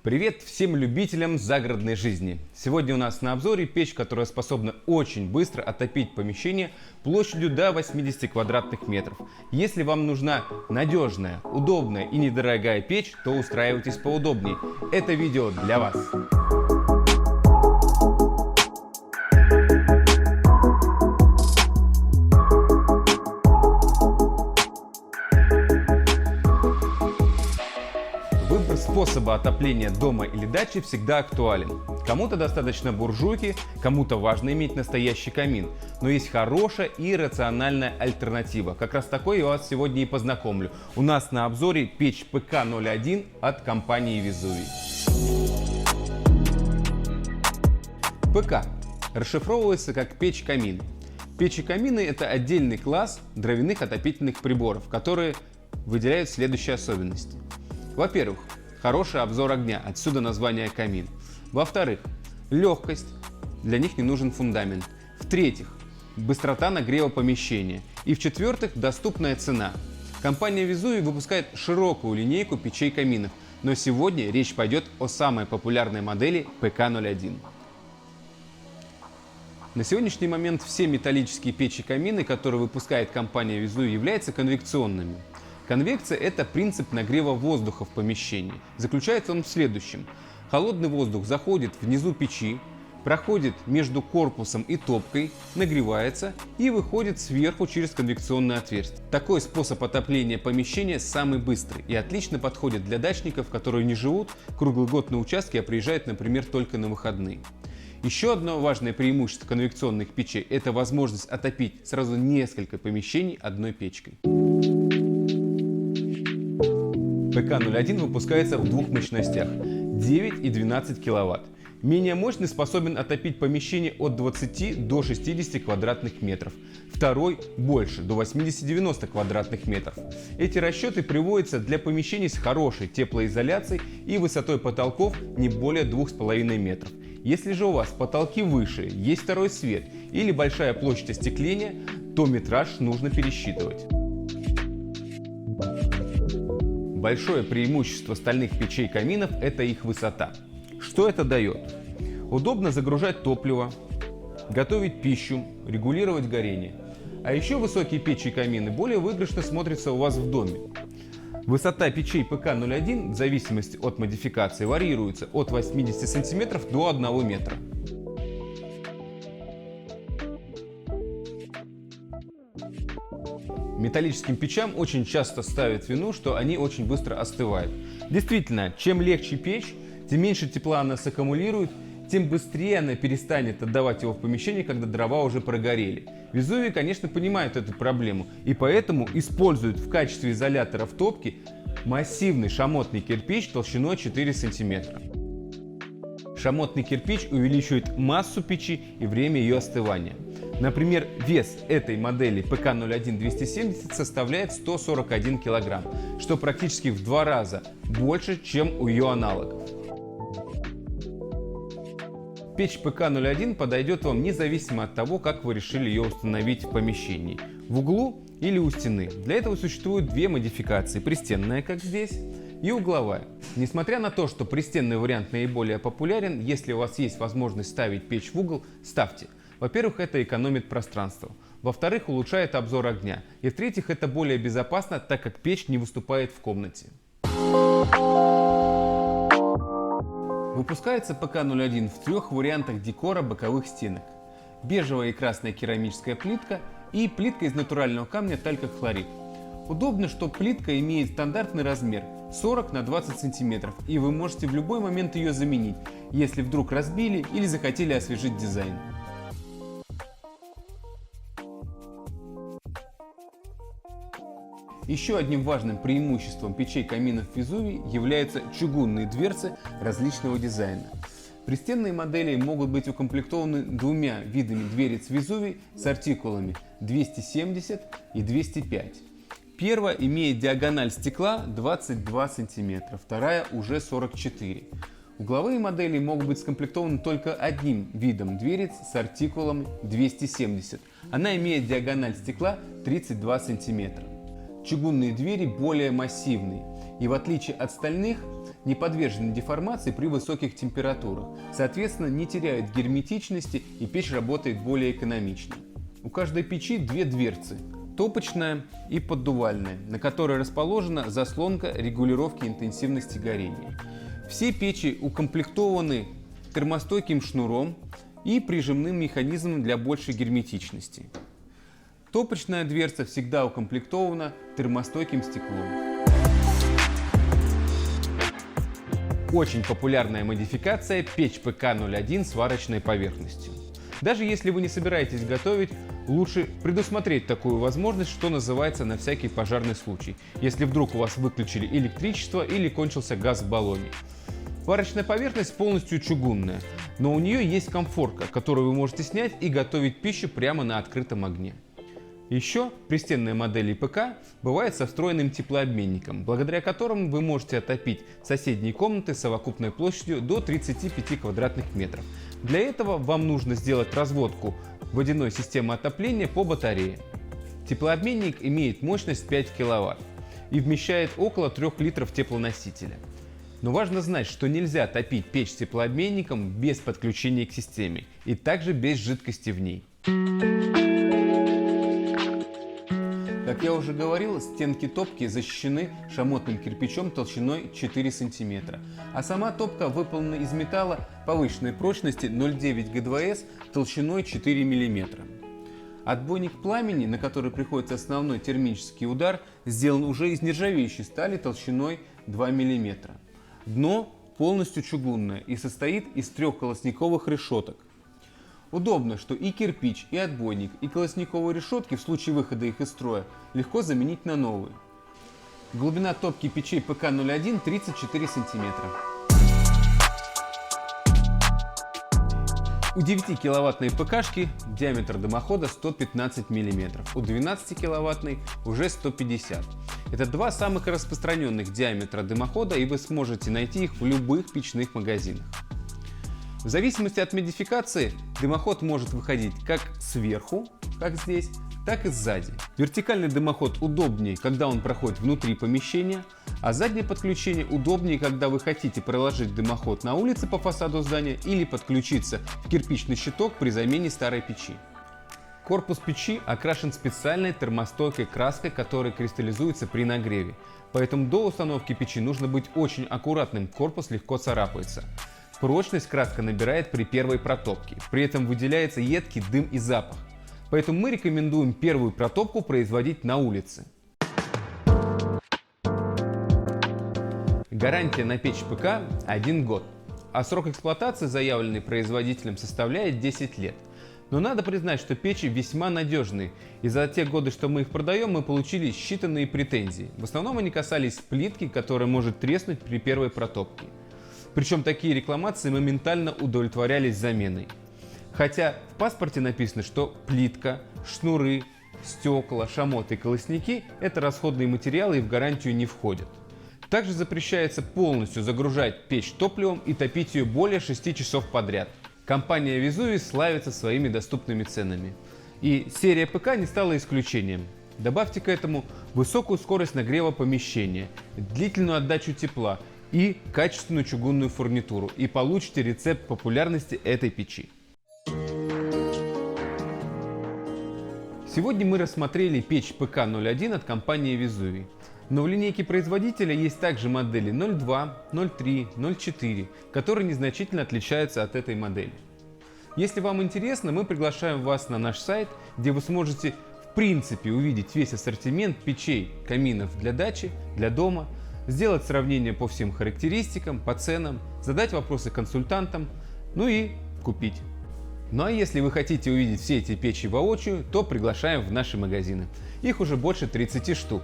Привет всем любителям загородной жизни! Сегодня у нас на обзоре печь, которая способна очень быстро отопить помещение площадью до 80 квадратных метров. Если вам нужна надежная, удобная и недорогая печь, то устраивайтесь поудобнее. Это видео для вас! Выбор способа отопления дома или дачи всегда актуален. Кому-то достаточно буржуйки, кому-то важно иметь настоящий камин. Но есть хорошая и рациональная альтернатива. Как раз такой я вас сегодня и познакомлю. У нас на обзоре печь ПК-01 от компании Везувий. ПК расшифровывается как печь-камин. Печи-камины — это отдельный класс дровяных отопительных приборов, которые выделяют следующие особенности. Во-первых, хороший обзор огня, отсюда название камин. Во-вторых, легкость, для них не нужен фундамент. В-третьих, быстрота нагрева помещения. И в-четвертых, доступная цена. Компания Везувий выпускает широкую линейку печей-каминов, но сегодня речь пойдет о самой популярной модели ПК-01. На сегодняшний момент все металлические печи-камины, которые выпускает компания Везувий, являются конвекционными. Конвекция – это принцип нагрева воздуха в помещении. Заключается он в следующем. Холодный воздух заходит внизу печи, проходит между корпусом и топкой, нагревается и выходит сверху через конвекционное отверстие. Такой способ отопления помещения самый быстрый и отлично подходит для дачников, которые не живут круглый год на участке, а приезжают, например, только на выходные. Еще одно важное преимущество конвекционных печей – это возможность отопить сразу несколько помещений одной печкой. ПК-01 выпускается в двух мощностях – 9 и 12 кВт. Менее мощный способен отопить помещение от 20 до 60 квадратных метров. Второй – больше, до 80-90 квадратных метров. Эти расчеты приводятся для помещений с хорошей теплоизоляцией и высотой потолков не более 2,5 метров. Если же у вас потолки выше, есть второй свет или большая площадь остекления, то метраж нужно пересчитывать. Большое преимущество стальных печей-каминов – это их высота. Что это дает? Удобно загружать топливо, готовить пищу, регулировать горение. А еще высокие печи-камины более выигрышно смотрятся у вас в доме. Высота печей ПК-01 в зависимости от модификации варьируется от 80 см до 1 метра. Металлическим печам очень часто ставят вину, что они очень быстро остывают. Действительно, чем легче печь, тем меньше тепла она саккумулирует, тем быстрее она перестанет отдавать его в помещение, когда дрова уже прогорели. Везувий, конечно, понимает эту проблему и поэтому использует в качестве изолятора в топке массивный шамотный кирпич толщиной 4 см. Шамотный кирпич увеличивает массу печи и время ее остывания. Например, вес этой модели ПК-01-270 составляет 141 кг, что практически в 2 раза больше, чем у ее аналогов. Печь ПК-01 подойдет вам независимо от того, как вы решили ее установить в помещении – в углу или у стены. Для этого существуют две модификации – пристенная, как здесь, и угловая. Несмотря на то, что пристенный вариант наиболее популярен, если у вас есть возможность ставить печь в угол, ставьте. Во-первых, это экономит пространство. Во-вторых, улучшает обзор огня. И в-третьих, это более безопасно, так как печь не выступает в комнате. Выпускается ПК-01 в 3 вариантах декора боковых стенок. Бежевая и красная керамическая плитка и плитка из натурального камня талькохлорид. Удобно, что плитка имеет стандартный размер 40 на 20 см, и вы можете в любой момент ее заменить, если вдруг разбили или захотели освежить дизайн. Еще одним важным преимуществом печей-каминов Везувий являются чугунные дверцы различного дизайна. Пристенные модели могут быть укомплектованы двумя видами дверец Везувий с артикулами 270 и 205. Первая имеет диагональ стекла 22 см, вторая уже 44. Угловые модели могут быть скомплектованы только одним видом дверец с артикулом 270. Она имеет диагональ стекла 32 см. Чугунные двери более массивные и в отличие от стальных не подвержены деформации при высоких температурах, соответственно не теряют герметичности и печь работает более экономично. У каждой печи две дверцы – топочная и поддувальная, на которой расположена заслонка регулировки интенсивности горения. Все печи укомплектованы термостойким шнуром и прижимным механизмом для большей герметичности. Топочная дверца всегда укомплектована термостойким стеклом. Очень популярная модификация – печь ПК-01 с варочной поверхностью. Даже если вы не собираетесь готовить, лучше предусмотреть такую возможность, что называется, на всякий пожарный случай, если вдруг у вас выключили электричество или кончился газ в баллоне. Варочная поверхность полностью чугунная, но у нее есть комфорка, которую вы можете снять и готовить пищу прямо на открытом огне. Еще пристенные модели ПК бывают со встроенным теплообменником, благодаря которому вы можете отопить соседние комнаты совокупной площадью до 35 квадратных метров. Для этого вам нужно сделать разводку водяной системы отопления по батарее. Теплообменник имеет мощность 5 кВт и вмещает около 3 литров теплоносителя. Но важно знать, что нельзя топить печь с теплообменником без подключения к системе и также без жидкости в ней. Как я уже говорил, стенки топки защищены шамотным кирпичом толщиной 4 см, а сама топка выполнена из металла повышенной прочности 0,9 ГДВС толщиной 4 мм. Отбойник пламени, на который приходится основной термический удар, сделан уже из нержавеющей стали толщиной 2 мм. Дно полностью чугунное и состоит из 3 колосниковых решеток. Удобно, что и кирпич, и отбойник, и колосниковые решетки в случае выхода их из строя легко заменить на новые. Глубина топки печей ПК-01 34 см. У 9-киловаттной ПКшки диаметр дымохода 115 мм, у 12-киловаттной уже 150 мм. Это два самых распространенных диаметра дымохода, и вы сможете найти их в любых печных магазинах. В зависимости от модификации дымоход может выходить как сверху, как здесь, так и сзади. Вертикальный дымоход удобнее, когда он проходит внутри помещения, а заднее подключение удобнее, когда вы хотите проложить дымоход на улице по фасаду здания или подключиться в кирпичный щиток при замене старой печи. Корпус печи окрашен специальной термостойкой краской, которая кристаллизуется при нагреве. Поэтому до установки печи нужно быть очень аккуратным, корпус легко царапается. Прочность краска набирает при первой протопке, при этом выделяется едкий дым и запах. Поэтому мы рекомендуем первую протопку производить на улице. Гарантия на печь ПК 1 год, а срок эксплуатации, заявленный производителем, составляет 10 лет. Но надо признать, что печи весьма надежные, и за те годы, что мы их продаем, мы получили считанные претензии. В основном они касались плитки, которая может треснуть при первой протопке. Причем такие рекламации моментально удовлетворялись заменой. Хотя в паспорте написано, что плитка, шнуры, стекла, шамоты и колосники – это расходные материалы и в гарантию не входят. Также запрещается полностью загружать печь топливом и топить ее более 6 часов подряд. Компания Vesuvius славится своими доступными ценами. И серия ПК не стала исключением. Добавьте к этому высокую скорость нагрева помещения, длительную отдачу тепла и качественную чугунную фурнитуру, и получите рецепт популярности этой печи. Сегодня мы рассмотрели печь ПК-01 от компании Vesuvius. Но в линейке производителя есть также модели 02, 03, 04, которые незначительно отличаются от этой модели. Если вам интересно, мы приглашаем вас на наш сайт, где вы сможете в принципе увидеть весь ассортимент печей, каминов для дачи, для дома, сделать сравнение по всем характеристикам, по ценам, задать вопросы консультантам, ну и купить. Ну а если вы хотите увидеть все эти печи воочию, то приглашаем в наши магазины. Их уже больше 30 штук.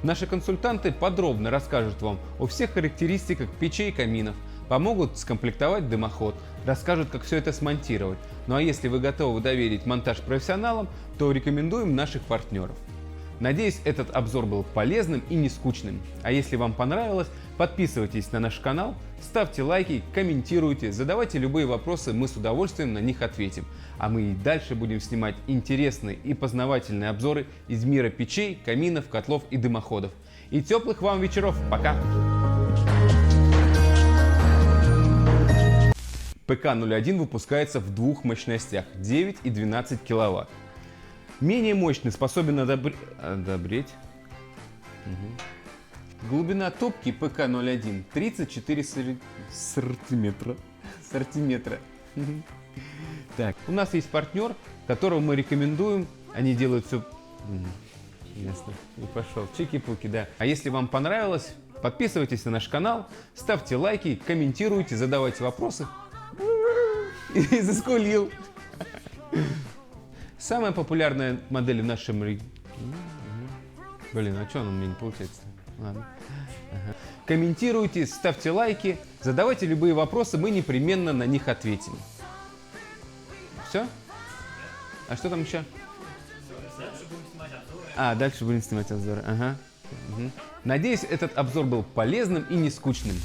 Наши консультанты подробно расскажут вам о всех характеристиках печей и каминов, помогут скомплектовать дымоход, расскажут, как все это смонтировать. Ну а если вы готовы доверить монтаж профессионалам, то рекомендуем наших партнеров. Надеюсь, этот обзор был полезным и не скучным. А если вам понравилось, подписывайтесь на наш канал, ставьте лайки, комментируйте, задавайте любые вопросы, мы с удовольствием на них ответим. А мы и дальше будем снимать интересные и познавательные обзоры из мира печей, каминов, котлов и дымоходов. и теплых вам вечеров. Пока! ПК-01 выпускается в двух мощностях 9 и 12 киловатт. Менее мощный способен одобреть. Глубина топки ПК-01 34 сантиметра. Так, у нас есть партнер, которого мы рекомендуем. Они делают все... Ясно. И пошел. Чики-пуки, да. А если вам понравилось, подписывайтесь на наш канал, ставьте лайки, комментируйте, задавайте вопросы. И заскулил. Самая популярная модель в нашем регионе. Блин, а что у меня не получается? Ладно. Ага. Комментируйте, ставьте лайки, задавайте любые вопросы, мы непременно на них ответим. Все? А что там еще? Дальше будем снимать обзоры. Ага. Угу. Надеюсь, этот обзор был полезным и не скучным.